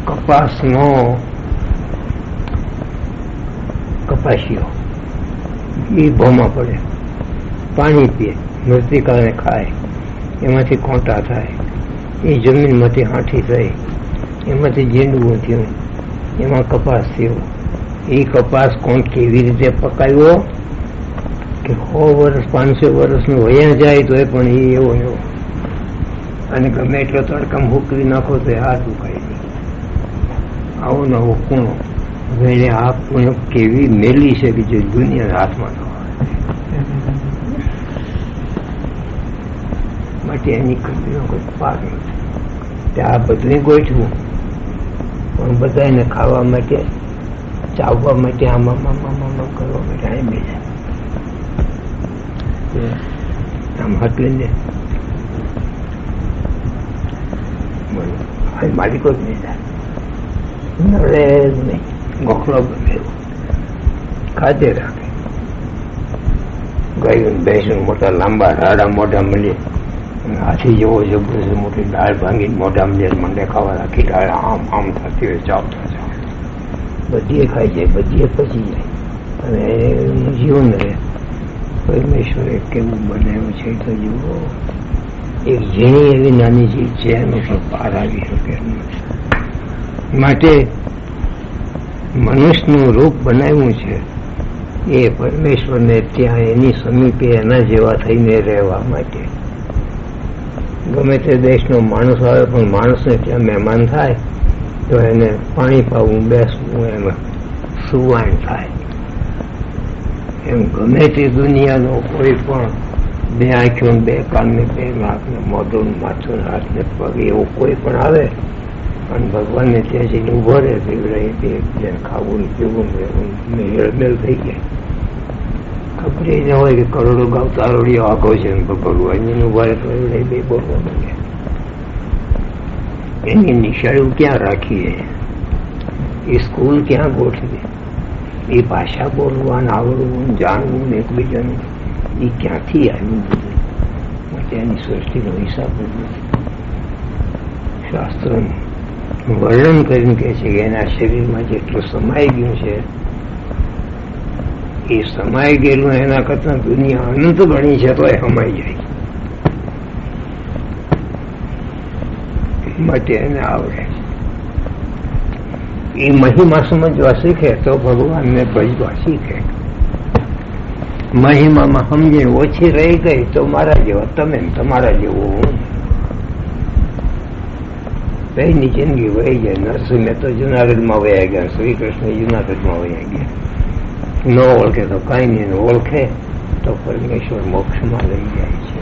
કપાસનો કપાસીઓ એ ભોમાં પડે, પાણી પીએ, મૃતિકાને ખાય, એમાંથી કોંટા થાય, એ જમીનમાંથી હાંઠી થઈ, એમાંથી જીંડવું થયું, એમાં કપાસ થયો. એ કપાસ કોણ કેવી રીતે પકાવ્યો કે 100 વર્ષ 500 વર્ષનું વયા જાય તો પણ એ એવો એવો, અને ગમે એટલો તડકામાં હુકવી નાખો તો હાથ ઉકાય નહીં. આવો નવો કૂણો એને આ કૂણો કેવી મેલી છે કે જે દુનિયા હાથમાં ન આવે. માટે એની કંપનીનો કોઈ પાર નથી. ત્યાં આ બધું ગોઠવું પણ બધા એને ખાવા માટે, ચાવવા માટે, આમાં કરવા માટે અહીં બેસે આમ હતું ને માલિકો જ નહીં થાય, નડે જ નહીં, ગોખલો ગમે ખાતે રાખે. ગાયું બેસું મોટા લાંબા રાડા મોઢા મળીએ, હાથી જેવો જબરજસ્ત મોટી દાળ ભાંગીને મોઢા મળીએ, મંડે ખાવા રાખી દાળ આમ આમ થતી હોય, ચાવતા ચાવ બધીએ ખાઈ જાય, બધીએ પચી જાય. અને જીવન રહે. પરમેશ્વરે કેવું બનાવ્યું છે તો જુઓ, એક ઝીણી એવી નાની ચીજ છે એનો પણ પાર આવી શકે માટે મનુષ્યનું રૂપ બનાવ્યું છે એ પરમેશ્વરને ત્યાં એની સમીપે એના જેવા થઈને રહેવા માટે. ગમે તે દેશનો માણસ આવે પણ માણસને ત્યાં મહેમાન થાય તો એને પાણી પાવું, બેસવું, એમાં સુવાણ થાય. એમ ગમે તે દુનિયાનો કોઈ પણ 2 આંખો, 2 કાન, 2 નાકને, મોઢું, માથું, હાથને પગ એવું કોઈ પણ આવે અને ભગવાનને ત્યાં જઈને ઉભો રહે તો ખાવું ને પીવું ને હેળમેળ થઈ જાય. ખબર ન હોય કે કરોડો ગાવ તારોડીઓ આખો છે ભગવાન એને ઉભા રહે તો એ બે બોલવા માંગે. એની નિશાળીઓ ક્યાં રાખીએ, એ સ્કૂલ ક્યાં ગોઠવીએ, એ ભાષા બોલવાનું આવડવું, જાણવું ને એકબીજાનું એ ક્યાંથી આવ્યું બધું. માટે એની સૃષ્ટિનો હિસાબ જ નથી. શાસ્ત્રનું વર્ણન કરીને કહે છે કે એના શરીરમાં જેટલું સમાઈ ગયું છે એ સમાઈ ગયેલું એના કરતા દુનિયા અનંત ગણી છે તો એ સમાઈ જાય. માટે એને આવડે. એ મહિમા સમજવા શીખે તો ભગવાનને ભજવા શીખે. મહિમામાં સમજે ઓછી રહી ગઈ તો મારા જેવા તમે, તમારા જેવો હું. બેની જિંદગી વહી જાય. નરસિંહ તો જુનાગઢમાં વયા ગયા, શ્રી કૃષ્ણ જુનાગઢમાં વયા ગયા. ન ઓળખે તો કાંઈ નહીં, ઓળખે તો પરમેશ્વર મોક્ષમાં લઈ જાય છે.